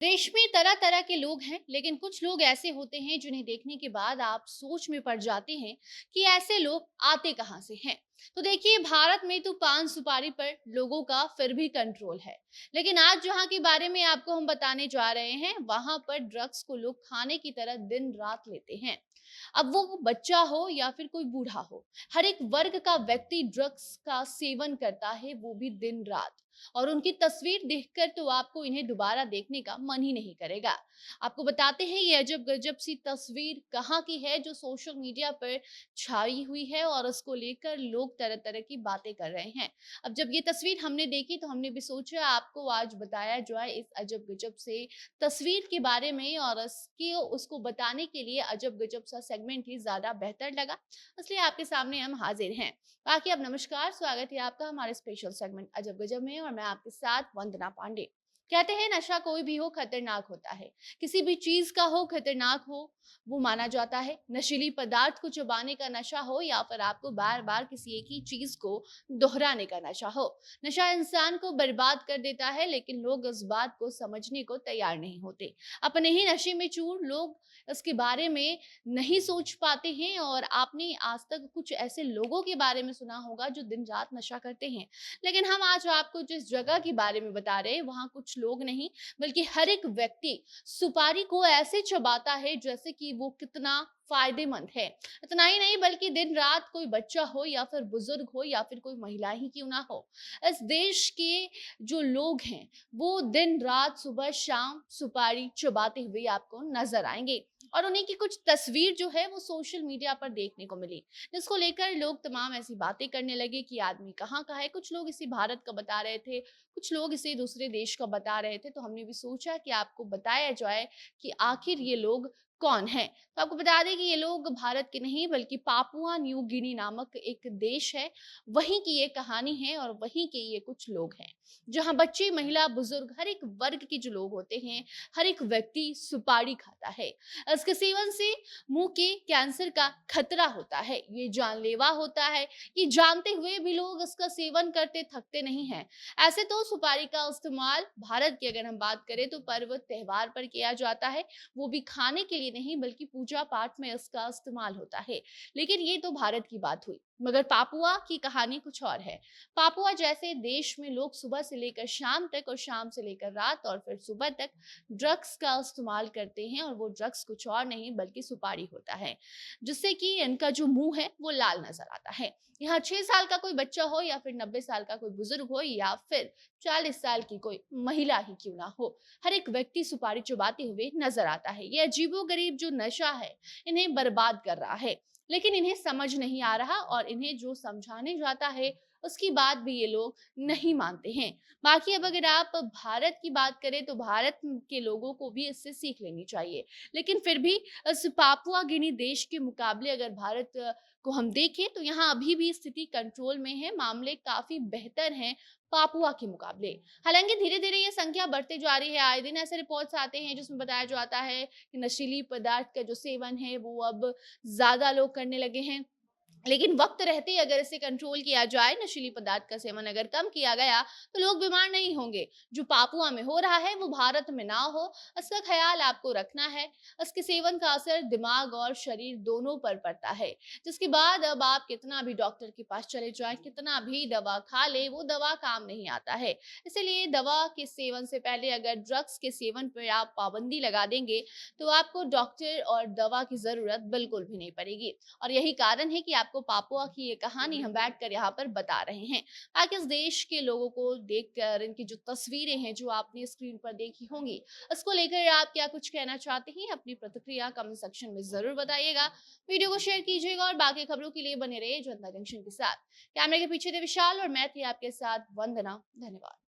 देश में तरह तरह के लोग हैं, लेकिन कुछ लोग ऐसे होते हैं जिन्हें देखने के बाद आप सोच में पड़ जाते हैं कि ऐसे लोग आते कहां से हैं। तो देखिए, भारत में तो पान सुपारी पर लोगों का फिर भी कंट्रोल है, लेकिन आज जहां के बारे में आपको हम बताने जा रहे हैं, वहां पर ड्रग्स को लोग खाने की तरह दिन रात लेते हैं। अब वो बच्चा हो या फिर कोई बूढ़ा हो, हर एक वर्ग का व्यक्ति ड्रग्स का सेवन करता है, वो भी दिन रात। और उनकी तस्वीर देखकर तो आपको इन्हें दोबारा देखने का मन ही नहीं करेगा। आपको बताते हैं ये अजब गजब सी तस्वीर कहाँ की है जो सोशल मीडिया पर छाई हुई है और उसको लेकर लोग तरह तरह की बातें कर रहे हैं। अब जब ये तस्वीर हमने देखी तो हमने भी सोचा आपको आज बताया जाए इस अजब गजब से तस्वीर के बारे में, और इसके उसको बताने के लिए अजब गजब सा सेगमेंट ही ज्यादा बेहतर लगा, इसलिए आपके सामने हम हाजिर हैं। बाकी अब नमस्कार, स्वागत है आपका हमारे स्पेशल सेगमेंट अजब गजब में, और मैं आपके साथ वंदना पांडे। कहते हैं नशा कोई भी हो खतरनाक होता है, किसी भी चीज का हो खतरनाक हो वो माना जाता है। नशीली पदार्थ को चबाने का नशा हो या फिर आपको बार बार किसी एक ही चीज को दोहराने का नशा हो, नशा इंसान को बर्बाद कर देता है, लेकिन लोग इस बात को समझने को तैयार नहीं होते। अपने ही नशे में चूर लोग इसके बारे में नहीं सोच पाते हैं। और आपने आज तक कुछ ऐसे लोगों के बारे में सुना होगा जो दिन रात नशा करते हैं, लेकिन हम आज आपको जिस जगह के बारे में बता रहे हैं वहां कुछ लोग नहीं, बल्कि हर एक व्यक्ति सुपारी को ऐसे चबाता है जैसे कि वो कितना फायदेमंद है। इतना ही नहीं, बल्कि दिन रात कोई बच्चा हो या फिर बुजुर्ग हो या फिर कोई महिला ही क्यों ना हो, इस देश के जो लोग हैं वो दिन रात सुबह शाम सुपारी चबाते हुए आपको नजर आएंगे। और उन्हीं की कुछ तस्वीर जो है वो सोशल मीडिया पर देखने को मिली, जिसको लेकर लोग तमाम ऐसी बातें करने लगे कि आदमी कहाँ का है। कुछ लोग इसे भारत का बता रहे थे, कुछ लोग इसे दूसरे देश का बता रहे थे, तो हमने भी सोचा कि आपको बताया जाए कि आखिर ये लोग कौन हैं। तो आपको बता दें कि ये लोग भारत के नहीं बल्कि पापुआ न्यू गिनी नामक एक देश है, वहीं की ये कहानी है और वहीं के ये कुछ लोग हैं, जहां बच्चे महिला बुजुर्ग हर एक वर्ग के जो लोग होते हैं, हर एक व्यक्ति सुपारी खाता है। इसके सेवन से मुंह के कैंसर का खतरा होता है, ये जानलेवा होता है। ये जानते हुए भी लोग इसका सेवन करते थकते नहीं हैं। ऐसे तो सुपारी का इस्तेमाल भारत की अगर हम बात करें तो पर्व त्योहार पर किया जाता है, वो भी खाने के लिए नहीं बल्कि पूजा पाठ में इसका इस्तेमाल होता है। लेकिन ये तो भारत की बात हुई, मगर पापुआ की कहानी कुछ और है। पापुआ जैसे देश में लोग सुबह से लेकर शाम तक और शाम से लेकर रात और फिर सुबह तक ड्रग्स का इस्तेमाल करते हैं, और वो ड्रग्स कुछ और नहीं बल्कि सुपारी होता है, जिससे कि इनका जो मुंह है वो लाल नजर आता है। यहाँ 6 साल का कोई बच्चा हो या फिर 90 साल का कोई बुजुर्ग हो या फिर 40 साल की कोई महिला ही क्यों ना हो, हर एक व्यक्ति सुपारी चबाते हुए नजर आता है। ये अजीबो गरीब जो नशा है इन्हें बर्बाद कर रहा है, लेकिन इन्हें समझ नहीं आ रहा, और इन्हें जो समझाने जाता है उसकी बात भी ये लोग नहीं मानते हैं। बाकी अब अगर आप भारत की बात करें तो भारत के लोगों को भी इससे सीख लेनी चाहिए, लेकिन फिर भी इस पापुआ गिनी देश के मुकाबले अगर भारत को हम देखें तो यहाँ अभी भी स्थिति कंट्रोल में है, मामले काफी बेहतर हैं पापुआ के मुकाबले। हालांकि धीरे धीरे ये संख्या बढ़ती जा रही है, आए दिन ऐसे रिपोर्ट्स आते हैं जिसमें बताया जाता है कि नशीली पदार्थ का जो सेवन है वो अब ज्यादा लोग करने लगे हैं। लेकिन वक्त रहते ही अगर इसे कंट्रोल किया जाए, नशीली पदार्थ का सेवन अगर कम किया गया, तो लोग बीमार नहीं होंगे। जो पापुआ में हो रहा है वो भारत में ना हो, इसका ख्याल आपको रखना है। इसके सेवन का असर दिमाग और शरीर दोनों पर पड़ता है, जिसके बाद अब आप कितना भी डॉक्टर के पास चले जाएं, कितना भी दवा खा ले, वो दवा काम नहीं आता है। इसलिए दवा के सेवन से पहले अगर ड्रग्स के सेवन पर आप पाबंदी लगा देंगे, तो आपको डॉक्टर और दवा की जरूरत बिल्कुल भी नहीं पड़ेगी। और यही कारण है कि आपको पापुआ की ये कहानी हम बैठकर यहाँ पर बता रहे हैं, ताकि इस देश के लोगों को देखकर इनकी जो तस्वीरें हैं जो आपने स्क्रीन पर देखी होंगी, इसको लेकर आप क्या कुछ कहना चाहते हैं, अपनी प्रतिक्रिया कमेंट सेक्शन में जरूर बताइएगा। वीडियो को शेयर कीजिएगा और बाकी खबरों के लिए बने रहिए जनता जंक्शन के साथ। कैमरे के पीछे थे विशाल और मैं थी आपके साथ वंदना। धन्यवाद।